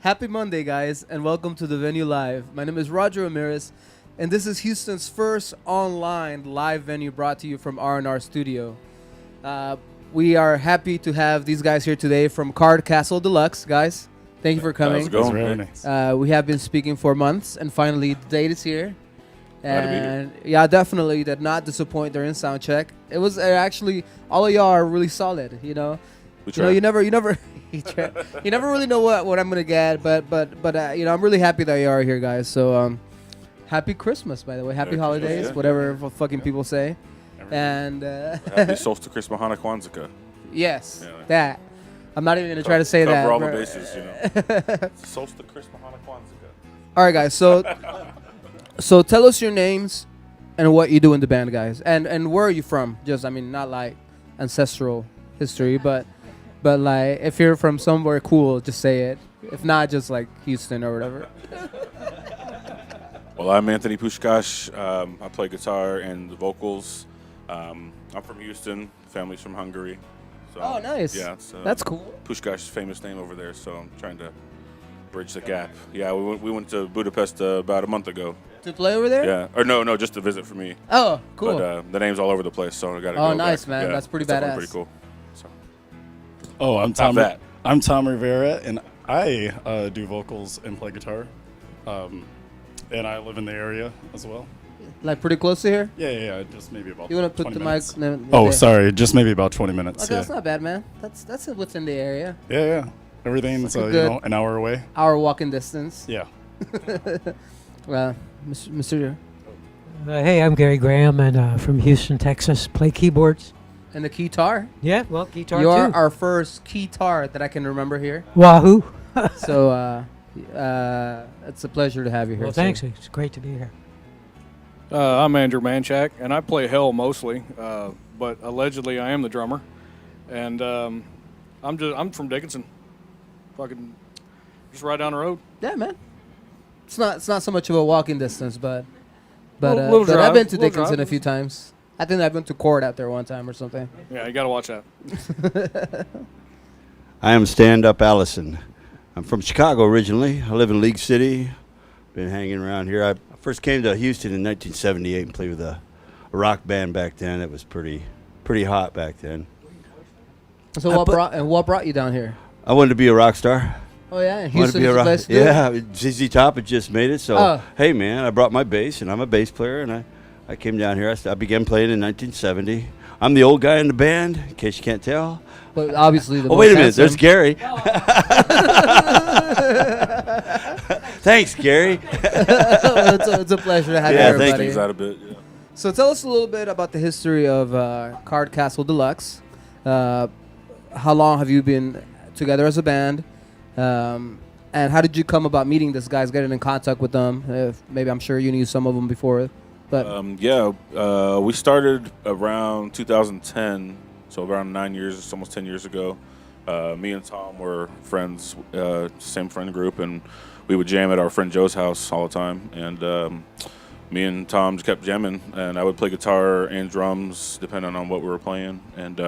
Happy Monday, guys, and welcome to the venue live. My name is Roger Ramirez, and this is Houston's first online live venue brought to you from R&R Studio. We are happy to have these guys here today from Card-Castle Deluxe, guys. Thank you for coming. How's it going? Very nice. We have been speaking for months, and finally the date is here. And yeah, definitely did not disappoint during sound check. It was actually all of y'all are really solid. You know, you never you never really know what I'm gonna get, but I'm really happy that you are here, guys. So happy Christmas, by the way. Happy holidays, whatever fucking people say. And happy Solstice Christmas Hana Kwanzaa. Yes, that. I'm not even gonna try to say that. Cover all the bases, you know. Solstice Christmas Hana Kwanzaa. All right, guys. So tell us your names and what you do in the band, guys. And where are you from? Just, not like ancestral history, but like if you're from somewhere cool, just say it. If not, just like Houston or whatever. Well, I'm Anthony Pushkash. I play guitar and the vocals. I'm from Houston. Family's from Hungary. So, oh, nice. Yeah, that's cool. Pushkash's famous name over there, so I'm trying to bridge the gap. Yeah, we went to Budapest about a month ago. To play over there? Yeah. Or no, just to visit for me. Oh, cool. But the name's all over the place, so I got to go. Oh, nice, back. man. Yeah, that's pretty badass. Pretty cool. So. Oh, I'm Tom Rivera, and I do vocals and play guitar. And I live in the area as well. Like pretty close to here? Yeah. Just maybe about. You want to put the mic? Oh, sorry. Just maybe about 20 minutes. Okay, that's not bad, man. That's within the area. Yeah. Everything's an hour away. Hour walking distance. Yeah. Well, Mr. Hey, I'm Gary Graham, and from Houston, Texas. Play keyboards. And the guitar. Yeah, well, guitar too. You're our first keytar that I can remember here. Wahoo! So it's a pleasure to have you here. Well, thanks. It's great to be here. I'm Andrew Manchak, and I play hell mostly, but allegedly I am the drummer. And I'm from Dickinson, fucking just right down the road. Yeah, man. It's not so much of a walking distance, but Little I've been to drive. Dickinson a few times. I think I've been to court out there one time or something. Yeah, you gotta watch that. I am Stand-Up Allison. I'm from Chicago originally. I live in League City. Been hanging around here. I first came to Houston in 1978 and played with a rock band back then. It was pretty hot back then. So what brought you down here? I wanted to be a rock star. Oh yeah, Houston is the place to do it? Yeah, ZZ Top had just made it. So hey man, I brought my bass and I'm a bass player and I came down here. I began playing in 1970. I'm the old guy in the band, in case you can't tell. But obviously the Oh wait a minute, there's Gary. Thanks, Gary. It's a pleasure to have you here, thank buddy. you. That a bit, yeah. So tell us a little bit about the history of Card-Castle Deluxe. How long have you been together as a band? And how did you come about meeting these guys, getting in contact with them? Maybe I'm sure you knew some of them before. But we started around 2010, so around 9 years, almost 10 years ago. Me and Tom were friends, same friend group, and we would jam at our friend Joe's house all the time. And me and Tom just kept jamming, and I would play guitar and drums depending on what we were playing. And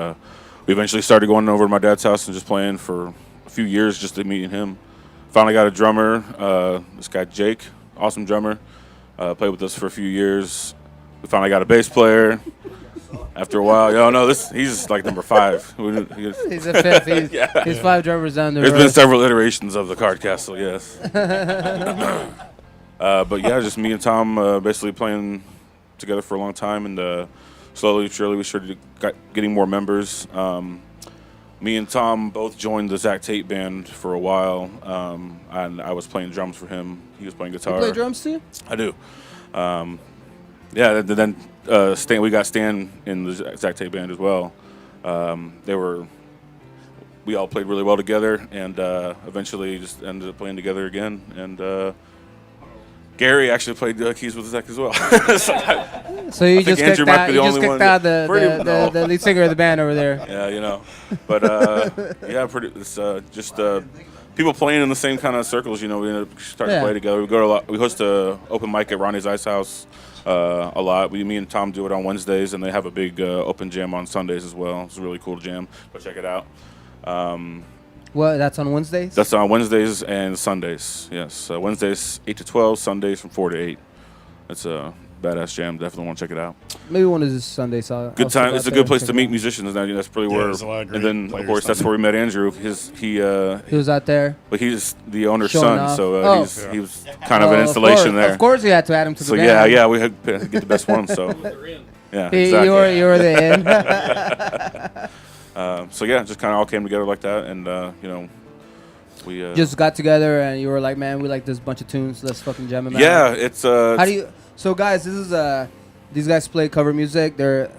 we eventually started going over to my dad's house and just playing for a few years just to meet him. Finally got a drummer, this guy Jake, awesome drummer. Played with us for a few years. We finally got a bass player. After a while, he's like number 5. He's a fifth. He's 5 drummers down there. There's been several iterations of the Card-Castle, yes. But yeah, just me and Tom basically playing together for a long time, and slowly, surely, we started getting more members. Me and Tom both joined the Zach Tate band for a while, and I was playing drums for him. He was playing guitar. You play drums too? I do. Then we got Stan in the Zach Tate band as well. We all played really well together, and eventually just ended up playing together again. And Gary actually played keys with Zach as well. So you just kicked out the lead singer of the band over there. Yeah, But it's just people playing in the same kind of circles. We start to play together. We host a open mic at Ronnie's Ice House a lot. Me and Tom do it on Wednesdays, and they have a big open jam on Sundays as well. It's really cool to jam. Go check it out. Well, that's on Wednesdays? That's on Wednesdays and Sundays. Yes, Wednesdays 8 to 12, Sundays from 4 to 8. It's a badass jam. Definitely want to check it out. Maybe one of these Sundays. Good time. It's a good place to meet musicians. That's pretty where. there's a lot of great And then, of players course, that's down where we met Andrew. He was out there. But he's the owner's Showing son, off. so he was kind of an installation there. Of course, you had to add him to the So band. yeah, we had to get the best one. So yeah, exactly. You were the end. So yeah, just kind of all came together like that, and we Just got together and you were like, man, we like this bunch of tunes. Let's fucking jam them out. Yeah, it's How do you? So guys, this is these guys play cover music. They're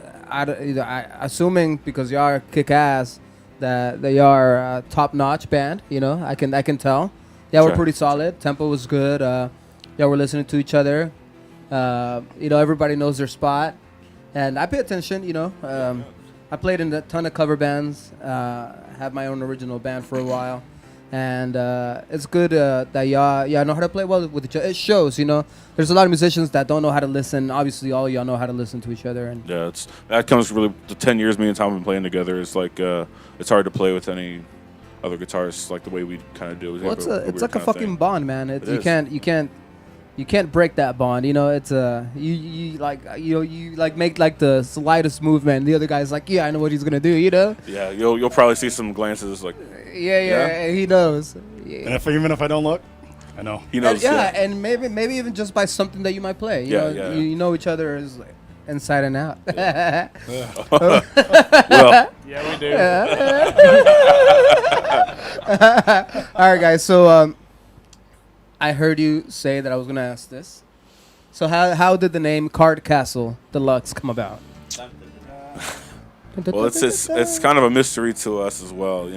assuming because y'all are kick ass that they are a top notch band. I can tell. Yeah, we're Sure. pretty solid. Tempo was good. Yeah, we're listening to each other. Everybody knows their spot, and I pay attention. I played in a ton of cover bands. Had my own original band for a while. And it's good that y'all know how to play well with each other. It shows, There's a lot of musicians that don't know how to listen. Obviously, all y'all know how to listen to each other. And yeah, that comes really the 10 years me and Tom have been playing together. It's like it's hard to play with any other guitarists like the way we kind of do. well, it's like a fucking thing. bond, man. You can't break that bond. It's you make like the slightest movement. And the other guy's like, yeah, I know what he's gonna do. Yeah, you'll probably see some glances like. Yeah, he knows. Yeah. And even if I don't look, I know. He knows. And maybe even just by something that you might play. You know each other is like inside and out. Well, Yeah, we do. All right, guys. So I heard you say that I was gonna ask this. So how did the name Card-Castle Deluxe come about? well, it's kind of a mystery to us as well.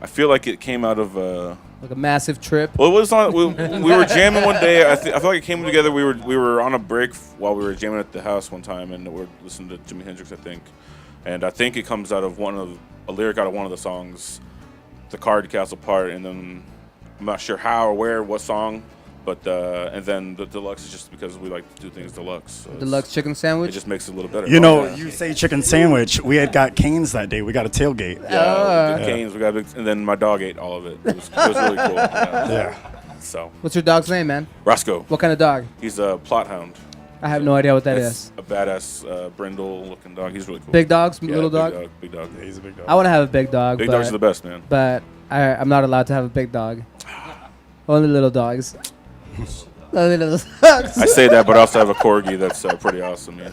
I feel like it came out of. Like a massive trip. Well, it was on. We were jamming one day. I feel like it came together. We were on a break while we were jamming at the house one time, and we're listening to Jimi Hendrix, I think. And I think it comes out of a lyric out of one of the songs, the Card-Castle part, and then I'm not sure how or where, what song, but and then the deluxe is just because we like to do things deluxe. So Deluxe chicken sandwich. it just makes it a little better. You say chicken sandwich. We had got canes that day. We got a tailgate. Yeah, the canes. We got and then my dog ate all of it. It was really cool. Yeah. So What's your dog's name, man? Roscoe, What kind of dog? he's a plot hound. I have no idea what that It's is. a badass brindle-looking dog. He's really cool. Big dogs, Yeah, little big dog. Big dog. Yeah, he's a big dog. I want to have a big dog, Big but, dogs are the best, man. but I'm not allowed to have a big dog. Only little dogs. Only little dogs. I say that, but I also have a corgi that's pretty awesome. Man.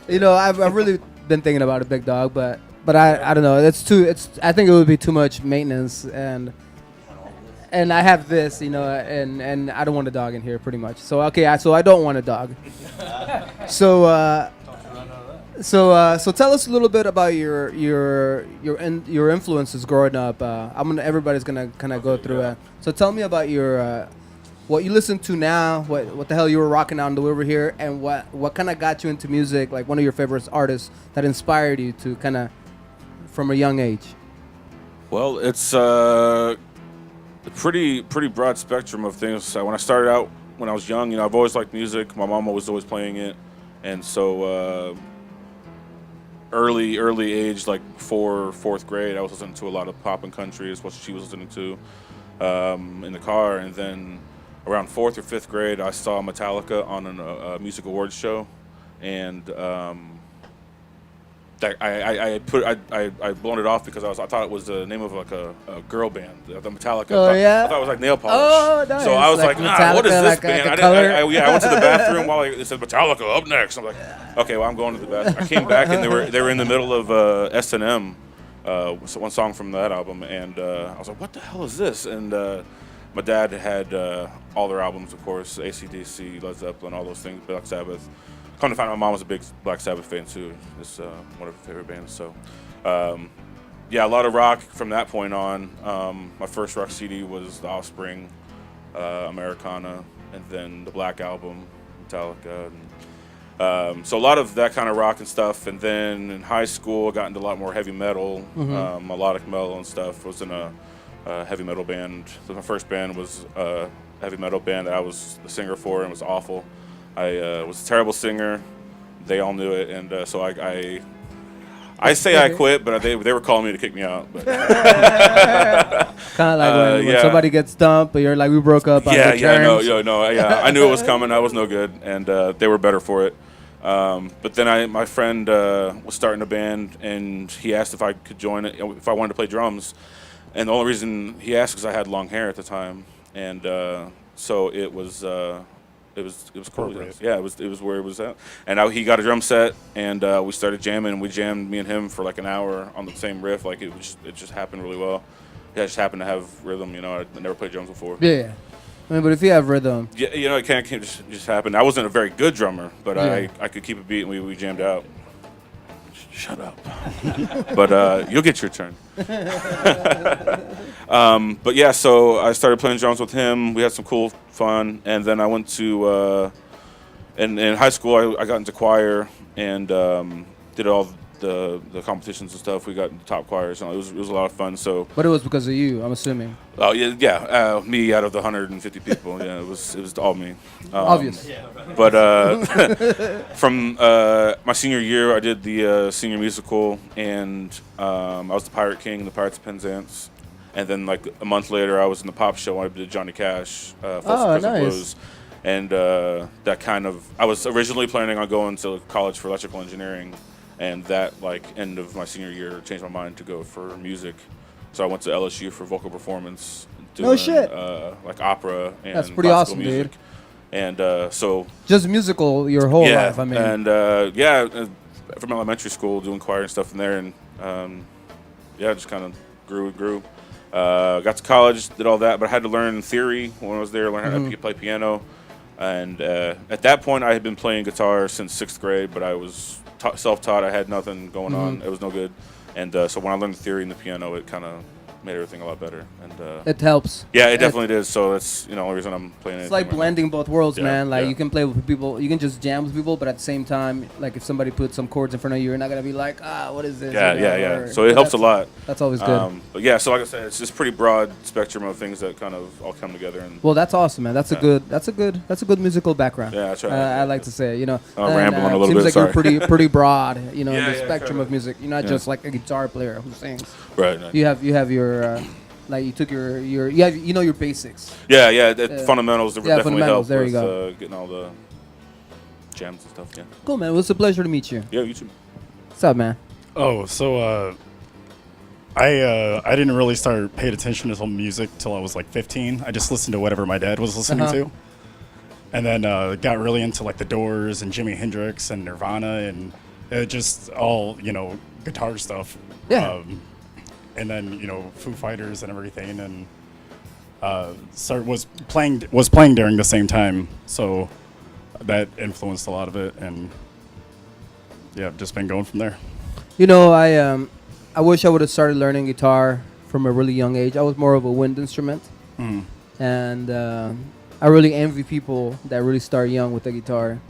I've really been thinking about a big dog, but I don't know. I think it would be too much maintenance, and I have this, and I don't want a dog in here, pretty much. So so I don't want a dog. So tell us a little bit about your influences growing up. Everybody's gonna kind of go through it. So tell me about your what you listen to now. What the hell you were rocking on the way over here, and what kind of got you into music? Like one of your favorite artists that inspired you to kind of from a young age. Well, it's a pretty broad spectrum of things. When I started out when I was young, I've always liked music. My mom was always playing it, and so. Early age, like before fourth grade, I was listening to a lot of pop and country, is what she was listening to in the car. And then around fourth or fifth grade, I saw Metallica on a music awards show, and I blown it off because I thought it was the name of like a girl band, the Metallica. Oh, yeah? I thought it was like nail polish. Oh, nice. So I was like, what is Metallica, this like band? a I color? went to the bathroom while it said Metallica up next. I'm like, okay, well I'm going to the bathroom. I came back and they were in the middle of S&M, so one song from that album, and I was like, what the hell is this? And my dad had all their albums, of course, AC/DC, Led Zeppelin, all those things, Black Sabbath. Come to find out, my mom was a big Black Sabbath fan too. It's one of her favorite bands. So, yeah, a lot of rock from that point on. My first rock CD was The Offspring, Americana, and then the Black Album, Metallica. And, so a lot of that kind of rock and stuff. And then in high school, I got into a lot more heavy metal, melodic metal and stuff. I was in a heavy metal band. So my first band was a heavy metal band that I was the singer for, and it was awful. I was a terrible singer. They all knew it, and so I I say I quit, but they were calling me to kick me out. But Kind of like when somebody gets dumped, but you're like, we broke up. Yeah, I knew it was coming. I was no good, and they were better for it. But then my friend was starting a band, and he asked if I could join it, if I wanted to play drums. And the only reason he asked is I had long hair at the time, and so it was cool. Yeah, it was where it was at. And he got a drum set, and we started jamming. And we jammed, me and him, for like an hour on the same riff. Like it just happened really well. It just happened to have rhythm. You know, I never played drums before. Yeah. I mean, but if you have rhythm, yeah, you know, it can't just happen. I wasn't a very good drummer, but I could keep a beat, and we jammed out. Shut up. But you'll get your turn. But yeah, so I started playing drums with him. We had some cool fun, and then I went to in high school. I got into choir and did all the competitions and stuff. We got into top choirs, and it was a lot of fun. So, but it was because of you, I'm assuming. Oh yeah, me out of the 150 people. Yeah, it was all me. Obvious. But from my senior year, I did the senior musical, and I was the Pirate King in the Pirates of Penzance. And then like a month later, I was in the pop show. I did Johnny Cash, Folsom Prison Blues. And that kind of, I was originally planning on going to college for electrical engineering, and that like end of my senior year changed my mind to go for music. So I went to LSU for vocal performance, doing, no shit. Like opera and that's pretty classical awesome, music. dude. And so just musical your whole life. I mean, and from elementary school doing choir and stuff in there, and just kind of grew. Got to college, did all that, but I had to learn theory when I was there. Learn how to play piano, and at that point I had been playing guitar since 6th grade, but I was self-taught. I had nothing going on. It was no good. And so when I learned the theory in the piano, it kind of made everything a lot better. And it helps. Yeah, it definitely did. So that's the only reason I'm playing it. It's like blending both worlds, man. Like yeah. you can play with people, you can just jam with people, but at the same time, like if somebody puts some chords in front of you, you're not gonna be like, what is this? Yeah. So it helps a lot. That's always good. But yeah, so like I said, it's just pretty broad spectrum of things that kind of all come together. And well, that's awesome, man. That's a good musical background. Yeah, that's right. I like to say, I'm rambling a little bit. Seems like you're pretty broad, in the yeah, spectrum of music. You're not just like a guitar player who sings. Right. You have your like you took your your basics. Yeah. Fundamentals definitely help there with you go. Getting all the jams and stuff. Yeah. Cool, man. It was a pleasure to meet you. Yeah, you too. What's up, man? Oh, so I didn't really start paying attention to music till I was like 15. I just listened to whatever my dad was listening to, and then got really into like the Doors and Jimi Hendrix and Nirvana and just all guitar stuff. Yeah. And then Foo Fighters and everything, and was playing during the same time, so that influenced a lot of it, and yeah, I've just been going from there. I wish I would have started learning guitar from a really young age. I was more of a wind instrument, and I really envy people that really start young with the guitar,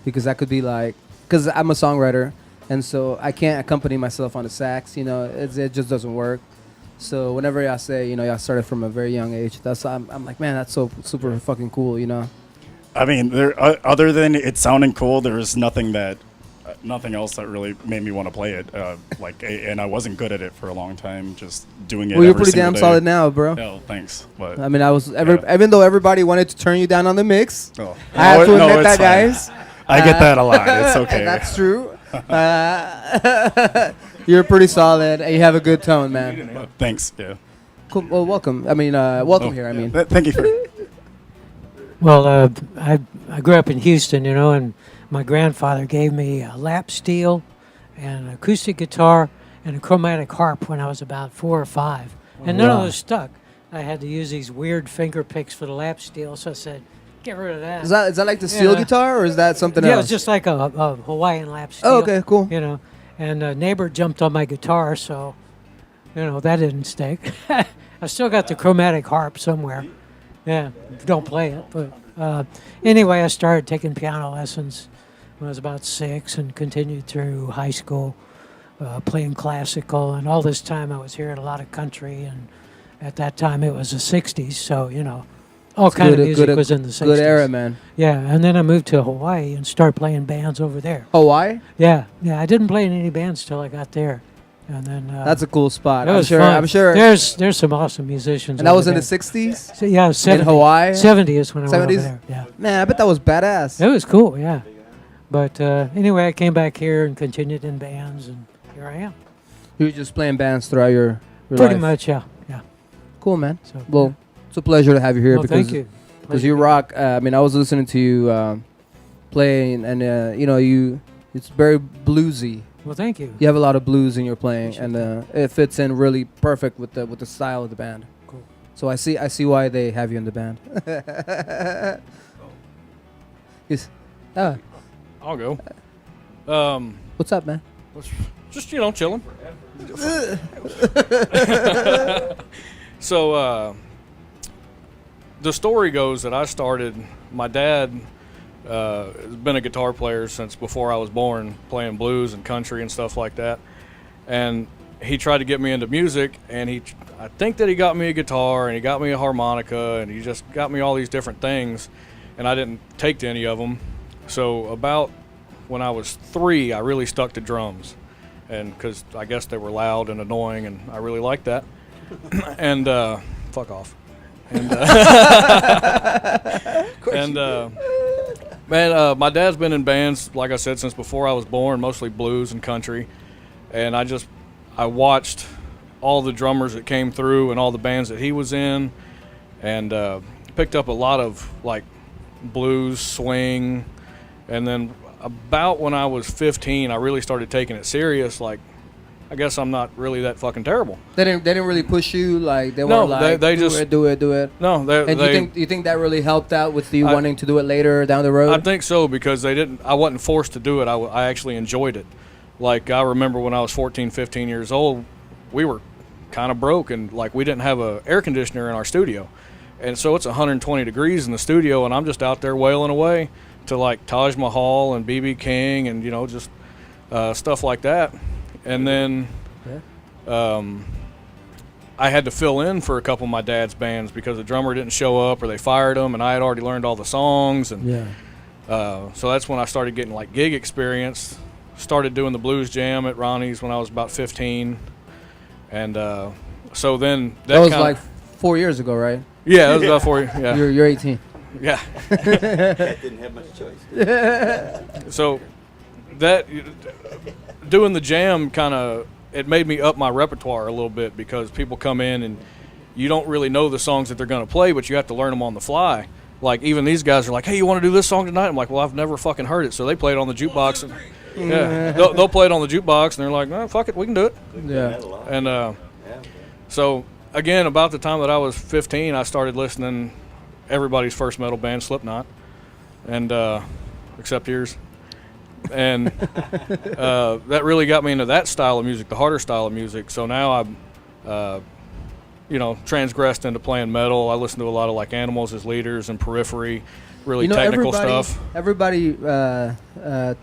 because that could be like, because I'm a songwriter. And so I can't accompany myself on the sax, it just doesn't work. So whenever I say, I started from a very young age, I'm like, man, that's so super fucking cool, I mean, other than it sounding cool, there was nothing else that really made me want to play it. And I wasn't good at it for a long time, just doing it. Well, you're pretty damn solid now, bro. Yeah, thanks. But I mean, even though everybody wanted to turn you down on the mix, I have to admit that, guys. I get that a lot. It's okay. That's true. You're pretty solid, and you have a good tone, man. Thanks. Yeah. Cool. Well, welcome. I mean, welcome here. I mean, thank you for. Well, I grew up in Houston, and my grandfather gave me a lap steel, and an acoustic guitar, and a chromatic harp when I was about 4 or 5, and none of those stuck. I had to use these weird finger picks for the lap steel, so I said, get rid of that. Is that like the steel guitar, or is that something else? Yeah, it was just like a Hawaiian lap steel. Oh, okay, cool. And a neighbor jumped on my guitar, so, that didn't stick. I still got the chromatic harp somewhere. Yeah, don't play it. But anyway, I started taking piano lessons when I was about 6 and continued through high school, playing classical. And all this time I was hearing a lot of country. And at that time it was the 60s, so, all kind of music was in the 60s. Good era, man. Yeah, and then I moved to Hawaii and started playing bands over there. Hawaii? Yeah. I didn't play in any bands till I got there, and then that's a cool spot. It was fun. I'm sure. There's some awesome musicians. And that was in there. the 60s? So, yeah, 70, in Hawaii? 70s when I went over 70s? there. Yeah. Man, I bet that was badass. It was cool, yeah. But anyway, I came back here and continued in bands, and here I am. You were just playing bands throughout your Pretty life. much, yeah. Cool, man. So, Well, it's a pleasure to have you here well, because thank you. because you rock. I mean, I was listening to you playing, and it's very bluesy. Well, thank you. You have a lot of blues in your playing, and it fits in really perfect with the style of the band. Cool. So I see why they have you in the band. Yes. I'll go. What's up, man? Just chilling. So the story goes that I started. My dad has been a guitar player since before I was born, playing blues and country and stuff like that. And he tried to get me into music, and I think that he got me a guitar and he got me a harmonica and he just got me all these different things, and I didn't take to any of them. So about when I was 3, I really stuck to drums, and because I guess they were loud and annoying, and I really liked that. And fuck off. And man, my dad's been in bands, like I said, since before I was born, mostly blues and country. And I watched all the drummers that came through and all the bands that he was in, and picked up a lot of like blues, swing, and then about when I was 15, I really started taking it serious. Like, I guess I'm not really that fucking terrible. They didn't really push you, like they No, were like they do just- it, do it. No, And you think that really helped out with you wanting to do it later down the road? I think so, because I wasn't forced to do it. I actually enjoyed it. Like, I remember when I was 14, 15 years old, we were kind of broke, and like we didn't have an air conditioner in our studio. And so it's 120 degrees in the studio, and I'm just out there wailing away to like Taj Mahal and B.B. King and, just stuff like that. And then I had to fill in for a couple of my dad's bands because the drummer didn't show up or they fired him, and I had already learned all the songs. And so that's when I started getting like gig experience. Started doing the blues jam at Ronnie's when I was about 15. And so then that was like 4 years ago, right? Yeah, that was about 4 years. Yeah. You're 18. Yeah. Didn't have much choice. So that doing the jam it made me up my repertoire a little bit, because people come in and you don't really know the songs that they're going to play, but you have to learn them on the fly. Like, even these guys are like, hey, you want to do this song tonight? I'm like, well, I've never fucking heard it. So they play it on the jukebox. And, yeah, they'll play it on the jukebox, and they're like, no, fuck it, we can do it. Yeah. And so, again, about the time that I was 15, I started listening everybody's first metal band, Slipknot, and except yours. And that really got me into that style of music, the harder style of music. So now I've, transgressed into playing metal. I listen to a lot of like Animals as Leaders and Periphery, really technical stuff. Everybody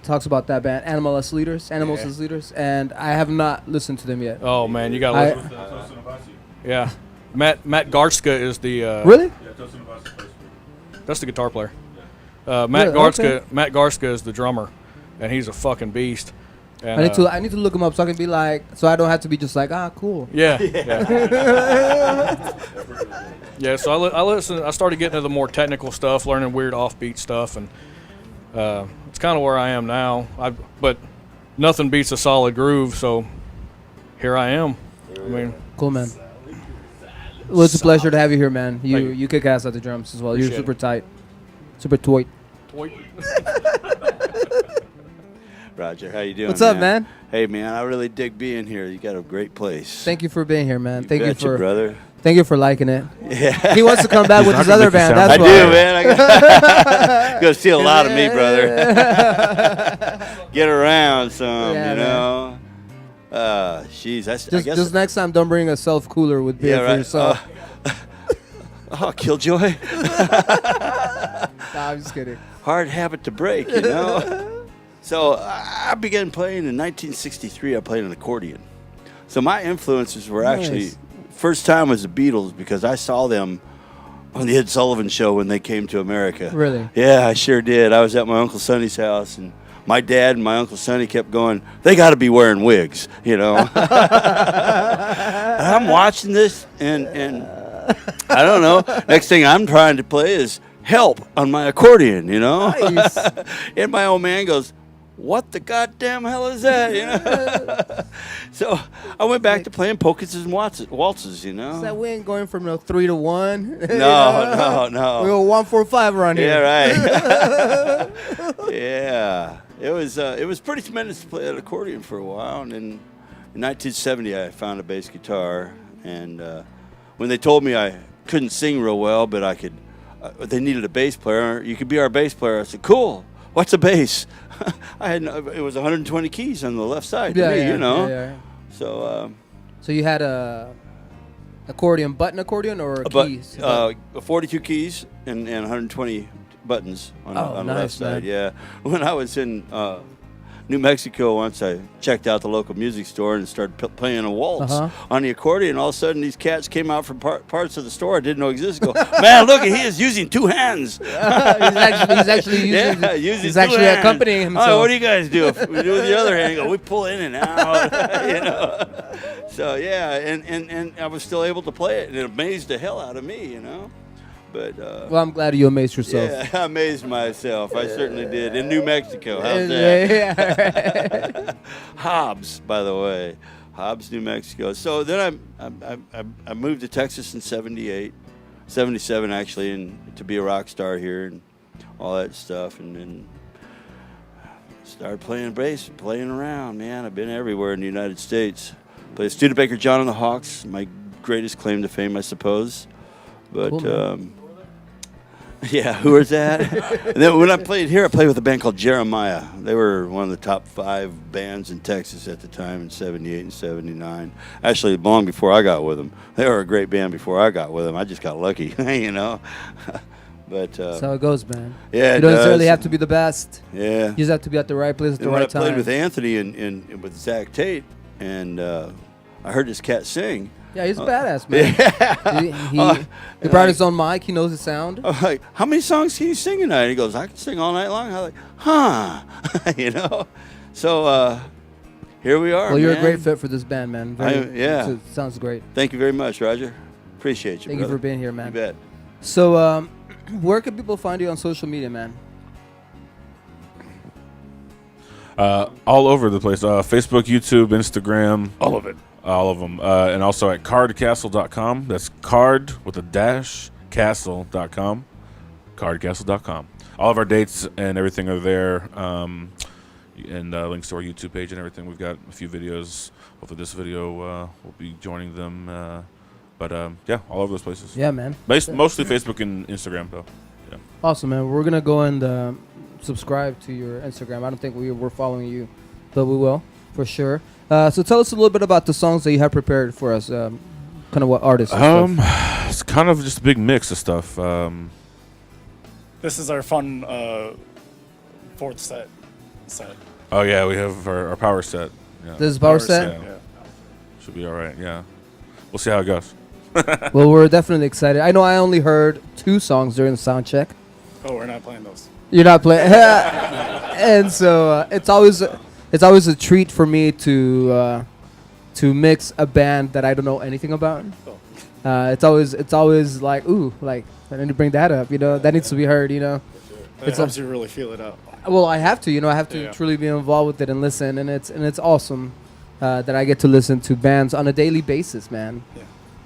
talks about that band, Animals as Leaders, and I have not listened to them yet. Oh man, you gotta listen. Yeah, Matt Garska is the really? That's the guitar player. Matt Garska is the drummer, and he's a fucking beast. And, I need to look him up so I can be like, so I don't have to be just like, cool. Yeah. Yeah. So I listen. I started getting into the more technical stuff, learning weird offbeat stuff, and it's kind of where I am now. But nothing beats a solid groove. So here I am. I mean, cool, man. Well, it's a pleasure to have you here, man. You kick ass at the drums as well. You're super tight, super toy. Roger, how you doing? What's up, man? Hey, man, I really dig being here. You got a great place. Thank you for being here, man. Thank you for brother. Thank you for liking it. Yeah. He wants to come back with his other band. That's I why. do, man. You're gonna see a lot of me, brother. Get around some, man. Jeez, I guess. Just next time, don't bring a self cooler with beer for yourself. Killjoy. Nah, I'm just kidding. Hard habit to break, So I began playing in 1963. I played an accordion. So my influences were actually, first time was the Beatles, because I saw them on the Ed Sullivan Show when they came to America. Really? Yeah, I sure did. I was at my Uncle Sonny's house, and my dad and my Uncle Sonny kept going, they got to be wearing wigs, you know. And I'm watching this, and I don't know. Next thing I'm trying to play is Help on my accordion, you know. Nice. And my old man goes, what the goddamn hell is that, you know? So I went back to playing polkas and waltzes, you know. So we ain't going from 3 to 1. No. We go 1-4-5 around here. Yeah, right. Yeah, it was pretty tremendous to play that accordion for a while, and then in 1970 I found a bass guitar, and when they told me I couldn't sing real well, but I could, they needed a bass player. You could be our bass player. I said, cool. What's a bass? It was 120 keys on the left side to me, you know. Yeah. So. So you had a button accordion or keys? 42 keys and 120 buttons on the left side. Man. Yeah. When I was in New Mexico once, I checked out the local music store and started playing a waltz on the accordion. All of a sudden, these cats came out from parts of the store I didn't know existed. Go, man, look, he is using 2 hands. He's actually using. He's actually accompanying himself. Oh, what do you guys do? We do with the other hand. Go, we pull in and out. You know. So yeah, and I was still able to play it, and it amazed the hell out of me, you know. But well, I'm glad you amazed yourself. Yeah, I amazed myself. I certainly did. In New Mexico. How's that? Yeah. Hobbs, by the way. Hobbs, New Mexico. So then I moved to Texas in 77 actually, and to be a rock star here and all that stuff. And then started playing bass, playing around, man. I've been everywhere in the United States. Played Studebaker John and the Hawks, my greatest claim to fame, I suppose. But cool, yeah, who was that? And then when I played here, I played with a band called Jeremiah. They were one of the top 5 bands in Texas at the time in 78 and 79. Actually, long before I got with them. They were a great band before I got with them. I just got lucky, you know. But that's how it goes, man. Yeah, you don't necessarily have to be the best. Yeah. You just have to be at the right place at the right time. I played with Anthony and with Zach Tate, and I heard this cat sing. Yeah, he's a badass, man. Yeah. He brought his own mic. He knows the sound. I'm like, how many songs can you sing tonight? He goes, I can sing all night long. I'm like, huh? You know? So here we are, Well, you're a great fit for this band, man. Yeah. It sounds great. Thank you very much, Roger. Appreciate you, Thank you for being here, man. You bet. So where can people find you on social media, man? All over the place. Facebook, YouTube, Instagram. All of it. All of them. And also at Card-Castle.com. That's card with a dash, castle.com. Card-Castle.com. All of our dates and everything are there. And links to our YouTube page and everything. We've got a few videos. Hopefully this video will be joining them. But yeah, all over those places. Yeah, man. Mostly Facebook and Instagram, though. Yeah. Awesome, man. We're going to go and subscribe to your Instagram. I don't think we're following you, but we will, for sure. So tell us a little bit about the songs that you have prepared for us. Kind of what artists. It's kind of just a big mix of stuff. This is our fun 4th set. Oh yeah, we have our power set. Yeah. This is power set? Yeah. Should be all right. Yeah, we'll see how it goes. Well, we're definitely excited. I know I only heard 2 songs during the sound check. Oh, we're not playing those. You're not playing, and so it's always a treat for me to mix a band that I don't know anything about. It's always like, ooh, like I need to bring that up, you know, that needs to be heard, you know. It helps you really feel it out. Well, I have to, you know, I have to truly be involved with it and listen, and it's awesome that I get to listen to bands on a daily basis, man. Yeah.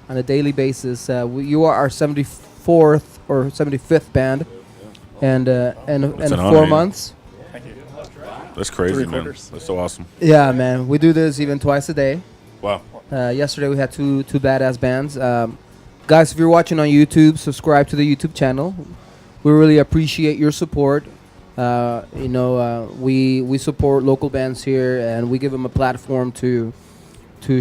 On a daily basis, you are our 74th or 75th band, and in 4 months. Thank you. That's crazy, man. That's so awesome. Yeah, man. We do this even twice a day. Wow. Yesterday we had two badass bands. Guys, if you're watching on YouTube, subscribe to the YouTube channel. We really appreciate your support. We support local bands here, and we give them a platform to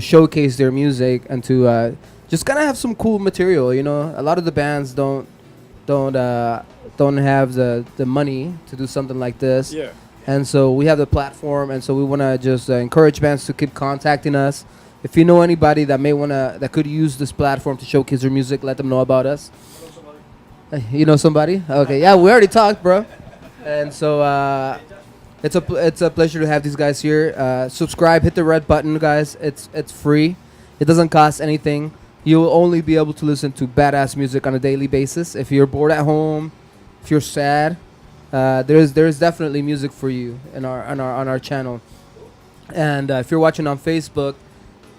showcase their music and to just kind of have some cool material. You know, a lot of the bands don't have the money to do something like this. Yeah. And so we have the platform, and so we want to just encourage bands to keep contacting us. If you know anybody that could use this platform to showcase their music, let them know about us. You know somebody? Okay, yeah, we already talked, bro. And so it's a pleasure to have these guys here. Subscribe, hit the red button, guys. It's free. It doesn't cost anything. You'll only be able to listen to badass music on a daily basis. If you're bored at home, if you're sad, there's definitely music for you on our channel. And if you're watching on Facebook,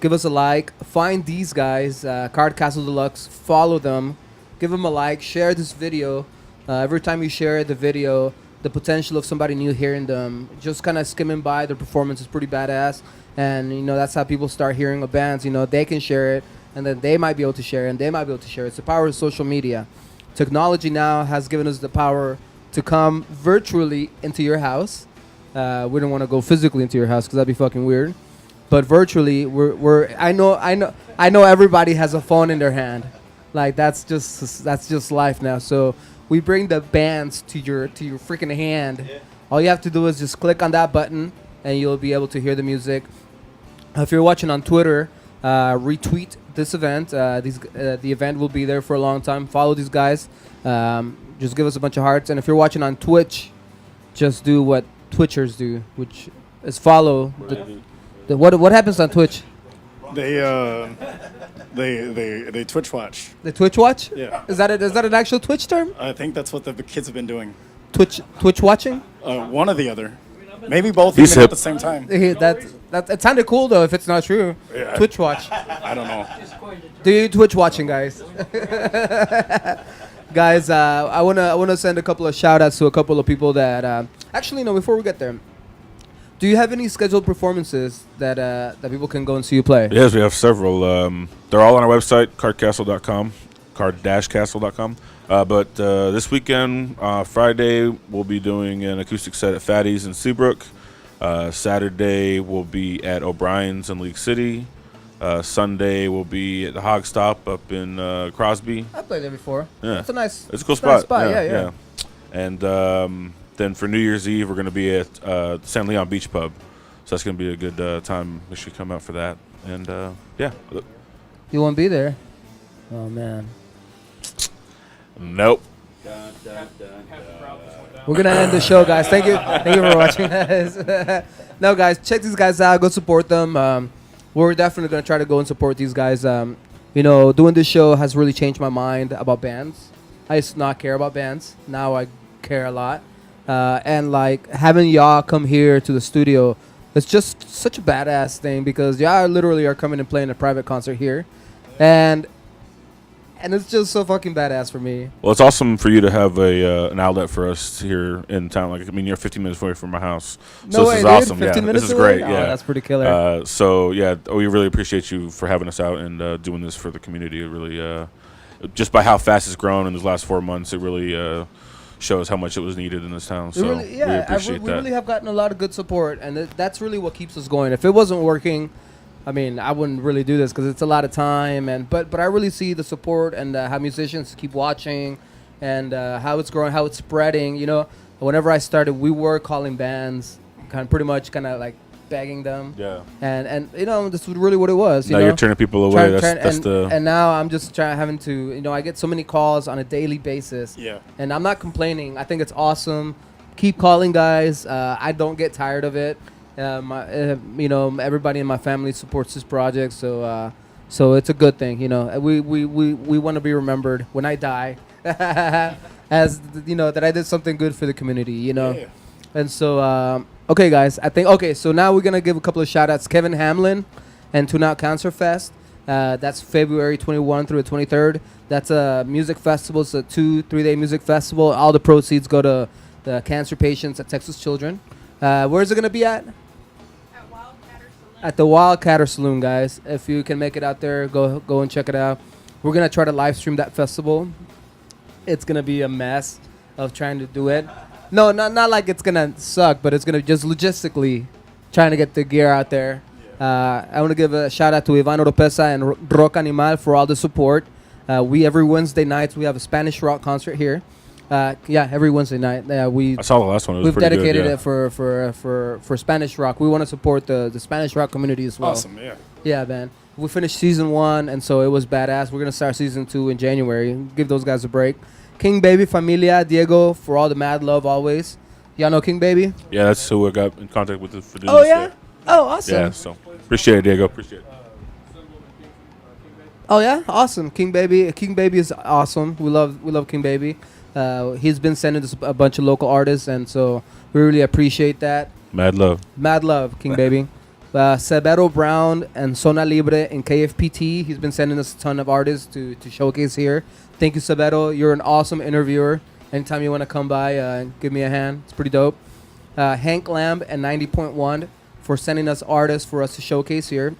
give us a like. Find these guys, Card-Castle Deluxe. Follow them. Give them a like. Share this video. Every time you share the video, the potential of somebody new hearing them, just kind of skimming by, their performance is pretty badass. And, that's how people start hearing of bands. They can share it, and then they might be able to share it, and they might be able to share it. It's the power of social media. Technology now has given us the power to come virtually into your house. We don't want to go physically into your house because that'd be fucking weird. But virtually, I know everybody has a phone in their hand. Like that's just life now. So we bring the bands to your freaking hand. Yeah. All you have to do is just click on that button, and you'll be able to hear the music. If you're watching on Twitter, retweet this event. The event will be there for a long time. Follow these guys. Just give us a bunch of hearts. And if you're watching on Twitch, just do what Twitchers do, which is follow. What happens on Twitch? They Twitch watch. The Twitch watch? Yeah. Is that an actual Twitch term? I think that's what the kids have been doing. Twitch watching? One or the other. Maybe both He's even hip. at the same time. That it sounded cool though. If it's not true, Yeah. Twitch watch. I don't know. Do you Twitch watching, guys? Guys, I wanna send a couple of shout outs to a couple of people that actually no. Before we get there, do you have any scheduled performances that people can go and see you play? Yes, we have several. They're all on our website, cardcastle.com, card-castle.com. But this weekend, Friday, we'll be doing an acoustic set at Fatty's in Seabrook. Saturday, we'll be at O'Brien's in League City. Sunday, we'll be at the Hog Stop up in Crosby. I played there before. Yeah. It's a cool spot. Nice yeah. And then for New Year's Eve, we're going to be at San Leon Beach Pub. So that's going to be a good time. We should come out for that. And, yeah. You won't be there? Oh, man. Nope. We're going to end the show, guys. Thank you for watching, guys. No, guys, check these guys out. Go support them. We're definitely going to try to go and support these guys. Doing this show has really changed my mind about bands. I used to not care about bands. Now I care a lot. And like having y'all come here to the studio, it's just such a badass thing because y'all literally are coming and playing a private concert here, and it's just so fucking badass for me. Well, it's awesome for you to have an outlet for us here in town. Like, I mean, you're 15 minutes away from my house, so this is awesome. 15 minutes this is away? great. Oh, yeah, that's pretty killer. So yeah, we really appreciate you for having us out and doing this for the community. It really, just by how fast it's grown in these last 4 months, it really shows how much it was needed in this town. So we appreciate that. We really have gotten a lot of good support, and that's really what keeps us going. If it wasn't working, I mean, I wouldn't really do this because it's a lot of time. But I really see the support and how musicians keep watching, and how it's growing, how it's spreading. Whenever I started, we were calling bands, pretty much like begging them. Yeah. And this is really what it was. Now you're turning people away. And now I'm just having to. I get so many calls on a daily basis. Yeah. And I'm not complaining. I think it's awesome. Keep calling, guys. I don't get tired of it. Everybody in my family supports this project, so it's a good thing. We want to be remembered when I die, as that I did something good for the community. Yeah. And so okay, guys, so now we're gonna give a couple of shout outs. Kevin Hamlin and Tune Out Cancer Fest. That's February 21 through the 23rd. That's a music festival. It's a 2-3-day music festival. All the proceeds go to the cancer patients at Texas Children. Where's it gonna be at? At the Wildcatter Saloon, guys. If you can make it out there, go and check it out. We're gonna try to live stream that festival. It's gonna be a mess of trying to do it. No, not like it's gonna suck, but it's gonna just logistically trying to get the gear out there. I want to give a shout out to Iván Oropesa and Rock Animal for all the support. Every Wednesday nights we have a Spanish rock concert here. Every Wednesday night. I saw the last one. It was we've pretty dedicated good, it for Spanish rock. We want to support the Spanish rock community as well. Awesome, yeah. Yeah, man. We finished season 1, and so it was badass. We're gonna start season 2 in January. Give those guys a break. King Baby Familia, Diego, for all the mad love always. Y'all know King Baby? Yeah, that's who I got in contact with for doing Oh, this. yeah? Oh, awesome. Yeah, so appreciate it, Diego. Appreciate it. Oh, yeah? Awesome. King Baby. King Baby is awesome. We love King Baby. He's been sending us a bunch of local artists, and so we really appreciate that. Mad love. Mad love, King Baby. Severo Brown and Zona Libre in KFPT. He's been sending us a ton of artists to showcase here. Thank you, Severo. You're an awesome interviewer. Anytime you want to come by, give me a hand. It's pretty dope. Hank Lamb and 90.1 for sending us artists for us to showcase here.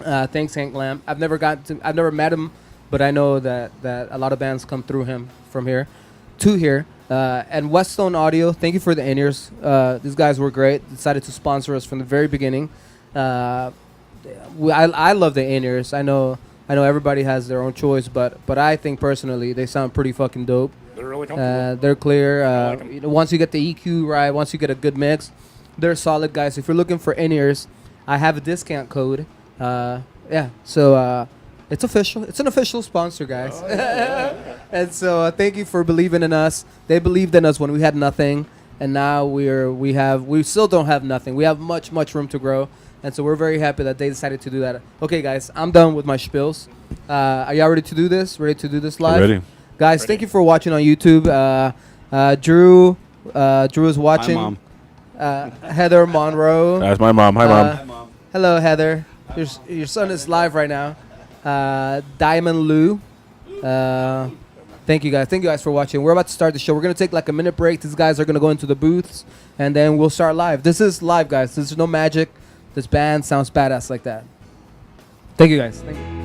Thanks, Hank Lamb. I've never met him, but I know that a lot of bands come through him from here to here. And Weststone Audio, thank you for the in-ears. These guys were great. Decided to sponsor us from the very beginning. I love the in-ears. I know everybody has their own choice, but I think personally they sound pretty fucking dope. They're really comfortable. They're clear. like 'em. Once you get the EQ right, once you get a good mix, they're solid guys. If you're looking for in-ears, I have a discount code. So it's official. It's an official sponsor, guys. And so thank you for believing in us. They believed in us when we had nothing, and now we still don't have nothing. We have much room to grow, and so we're very happy that they decided to do that. Okay, guys, I'm done with my spiels. Are y'all ready to do this? Ready to do this live? Ready. Guys, thank you for watching on YouTube. Drew is watching. Hi, Mom. Heather Monroe. That's my mom. Hi, Mom. Hello, Heather. Your son is live right now. Diamond Lou. Thank you guys for watching. We're about to start the show. We're going to take like a minute break. These guys are going to go into the booths, and then we'll start live. This is live, guys. There's no magic. This band sounds badass like that. Thank you, guys. Thank you.